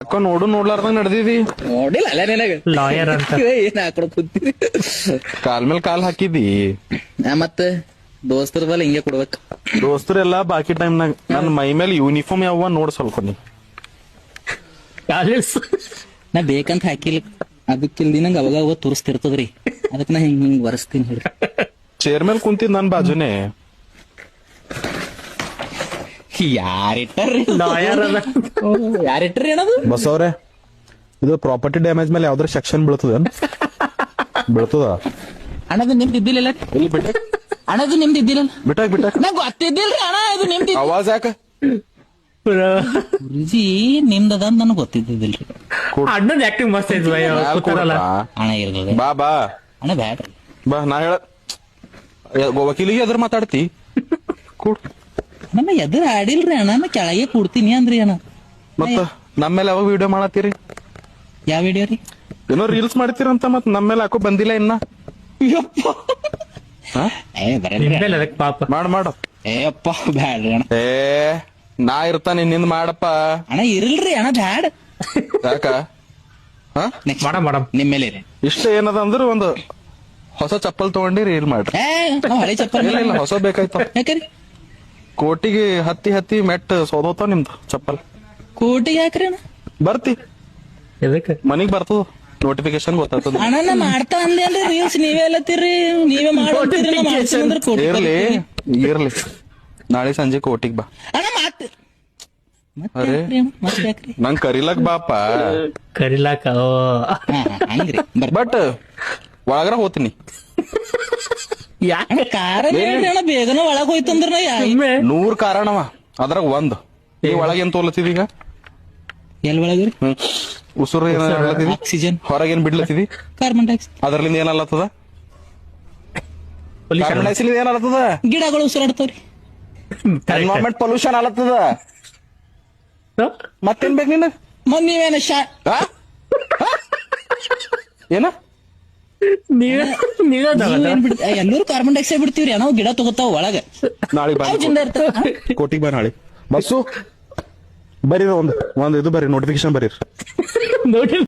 ಅಕ್ಕ ನೋಡ್ಲಾರ್ದಂಗ ನಡೆದಿದಿ. ನೋಡಿಲ್ಲ ಅಲ್ಲ ನಿನಗ ಲಾಯರ್ ಅಂತ ಏನ್ ಹಾಕೊಡ್ ಕೂತೀರಿ ಕಾಲ್ ಮೇಲ್ ಕಾಲ್ ಹಾಕಿದಿ. ಮತ್ತೆ ದೋಸ್ತರ ಬಲ್ಲ ಹಿಂಗೆ ಕೊಡ್ಬೇಕು. ದೋಸ್ತರೆಲ್ಲಾ ಬಾಕಿ ಟೈಮ್ನಾಗ ನನ್ ಮೈ ಮೇಲೆ ಯೂನಿಫಾರ್ಮ್ ಯಾವ ನೋಡ್ ಸ್ವಲ್ಪ ನೀ. ಕಾಲೇಜ್ ನಾ ಬೇಕಂತ ಹಾಕಿಲ್ಲ, ಅದಕ್ಕಿಲ್ದಿ ನಂಗೆ ಅವಾಗ ಅವಾಗ ತೋರಿಸ್ತಿರ್ತದ್ರಿ, ಅದಕ್ಕೆ ನಾ ಹಿಂಗ್ ಒರೆಸ್ತೀನಿ ಹೇಳ್ರಿ. ಚೇರ್ ಮೇಲೆ ಕುಂತಿದ್ ನನ್ ಬಾಜುನೆ. ಯಾರಿಟ್ಟಾರ್ರಿ ಲಾಯರ್ ಅದ ಯಾರಿಟ್ರಿ ಏನದು? ಬಸವ್ರೆ, ಇದು ಪ್ರಾಪರ್ಟಿ ಡ್ಯಾಮೇಜ್ ಮೇಲೆ ಯಾವ್ದಾರ ಸೆಕ್ಷನ್ ಬೀಳ್ತದ ಬೀಳ್ತದ? ಅಣ್ಣದು ನಿಮ್ದು ಇದ್ದಿಲ್ಲ ಅಣ್ಣದು ನಿಮ್ದು ಇದ್ದಿಲ್ಲ ಬಿಟ್ಟಾಕ್ ನಂಗೆ ಗೊತ್ತಿದ್ದಿಲ್ರಿ ಅಣ್ಣ, ಇದು ನಿಮ್ದು ಆವಾಜ್ ಯಾಕ? ಗುರುಜಿ ನಿಮ್ದದ ಅಂತ ನನಗೆ ಗೊತ್ತಿದ್ದಿಲ್ರಿ. ಅಣ್ಣನ್ ಆಕ್ಟಿಂಗ್ ಮಸ್ತ್ ಐತ್ ಭಯ ಕೂತಾರಲ್ಲ. ಅಣ್ಣ ಇರ್ಲಿ ಬಾ ಅಣ್ಣ ಬ್ಯಾಡ್ರಿ. ಬಾ, ನಾ ಹೇಳ ವಕೀಲಿಗೆ ಎದ್ರ ಮಾತಾಡ್ತಿ ಕೂಡ್. ನಮ್ಮ ಎದುರು ಆಡಿಲ್ರಿ ಅಣ್ಣ, ನಾ ಕೆಳಗೆ ಕೂಡ್ತೀನಿ ಅಂದ್ರಿ ಅಣ್ಣ. ಮತ್ತ ನಮ್ಮ ಮೇಲೆ ಯಾವಾಗ ವಿಡಿಯೋ ಮಾಡತ್ತೀರಿ? ಯಾವ ವಿಡಿಯೋ ರೀ? ಏನೋ ರೀಲ್ಸ್ ಮಾಡ್ತೀರಂತ, ಮತ್ ನಮ್ಮ ಮೇಲೆ ಯಾಕೋ ಬಂದಿಲ್ಲ ಇನ್ನ. ಹಾ? ಬರಲ್ರಿ ನಿಮ್ಮೇಲೆ ಅದಕ್ಕೆ ಪಾಪ ಮಾಡು ಏಪ್ಪ ಬ್ಯಾಡ್ರಿ ಅಣ್ಣ. ನಾ ಇರ್ತಾನ ನಿಂದ ಮಾಡಪ್ಪ. ಅಣ್ಣ ಇರಲ್ರಿ ಅಣ್ಣ ಬ್ಯಾಡ್. ಯಾಕ? ಹಾ, ಮಾಡಮ್ ನಿಮ್ ಮೇಲೆ ರೀ. ಇಷ್ಟ ಏನದ ಅಂದ್ರ ಒಂದು ಹೊಸ ಚಪ್ಪಲ್ ತಗೊಂಡಿ ರೀಲ್ ಮಾಡ್ರಿ. ಹಳೆ ಚಪ್ಪಲ್ ಇಲ್ಲ ಹೊಸ ಬೇಕಾಯ್ತು. ಯಾಕ್ರಿ? ಕೋಟಿಗೆ ಹತ್ತಿ ಮೆಟ್ ಸೋದೋತಾವ ನಿಮ್ದು ಚಪ್ಪಲ್. ಕೋಟಿಗೆ ಯಾಕ್ರಿ ಅಣ್ಣ? ಬರ್ತಿ ಎದಕ್ಕೆ ಮನಿಗ್ ಬರ್ತದ, ನೋಟಿಫಿಕೇಶನ್ ಗೊತ್ತಾಗ್ತದ. ಅಣ್ಣ ನಾ ಮಾಡ್ತಾ ಅಂದೇನ್ರಿ ರೀಲ್ಸ್, ನೀವೇ ಅಲ್ಲತ್ತೀರಿ, ನೀವೇ ಮಾಡ್ತೀರಿ. ನಾ ಮಾಡ್ತೀನಿ ಅಂದ್ರೆ ಕೋಟಿ ಇರ್ಲಿ ನಾಳೆ ಸಂಜೆ ಕೋಟಿಗ್ ಬಾ. ಅಣ್ಣ ಮತ್ತೆ ಅರೆ ಮತ್ತೆ ಯಾಕ್ರಿ? ನಂಗ್ ಕರಿಲಕ್ ಬಾಪ. ಕರಿಲಾಕ ಹಂಗ್ರಿ ಬಟ್ ಒಳಗರ ಹೋಗ್ತೀನಿ. ಯಾಕೆ ಕಾರ ಹೇಳ್ರಿ ಅಣ್ಣ, ಬೇಗನ ಒಳಗ್ ಹೋಯ್ತಂದ್ರ ನಾ 100 ಕಾರಣವ, ಅದ್ರಾಗ ಒಂದ್ ಈ ಒಳಗೆ ಏನ್ ತೋಲತ್ತಿದ ಈಗ? ಎಲ್ ಒಳಗ್ರಿ? ಉಸುರು ಏನ್ ಹೇಳತ್ತಿದಿ? ಆಕ್ಸಿಜನ್. ಹೊರಗೇನ್ ಬಿಡ್ಲತ್ತಿದಿ? Carbon dioxide. ಅದ್ರಲಿಂದ ಏನಲ್ಲತ್ತದ? ಕಾರ್ಬನ್ ಡೈಆಕ್ಸೈಡ್ ಏನಲ್ಲತ್ತದ? ಗಿಡಗಳು ಉಸಿರಾಡ್ತಾವ್ರಿ. Environment pollution ಅಲ್ಲತ್ತದ. ಮತ್ತೇನ್ ಬೇಕು ನೀನು? ಮತ್ ನೀವೇನ ಏನ ಎಲ್ಲರೂ ಕಾರ್ಬನ್ ಡೈಆಕ್ಸೈಡ್ ಬಿಡ್ತೀವ್ರಿ, ನಾವು ಗಿಡ ತಗೋತಾವ ಒಳಗ. ನಾಳೆ ಬಾ, ಅವ್ ಜಿಂದ ಇರ್ತಾವ. ಕೋಟಿಗೆ ಬಾ ನಾಳೆ. ಬಸ್ಸು ಬರೀ ಒಂದು ಇದು ಬರೀ ನೋಟಿಫಿಕೇಶನ್ ಬರೀ. ನೋಡಿ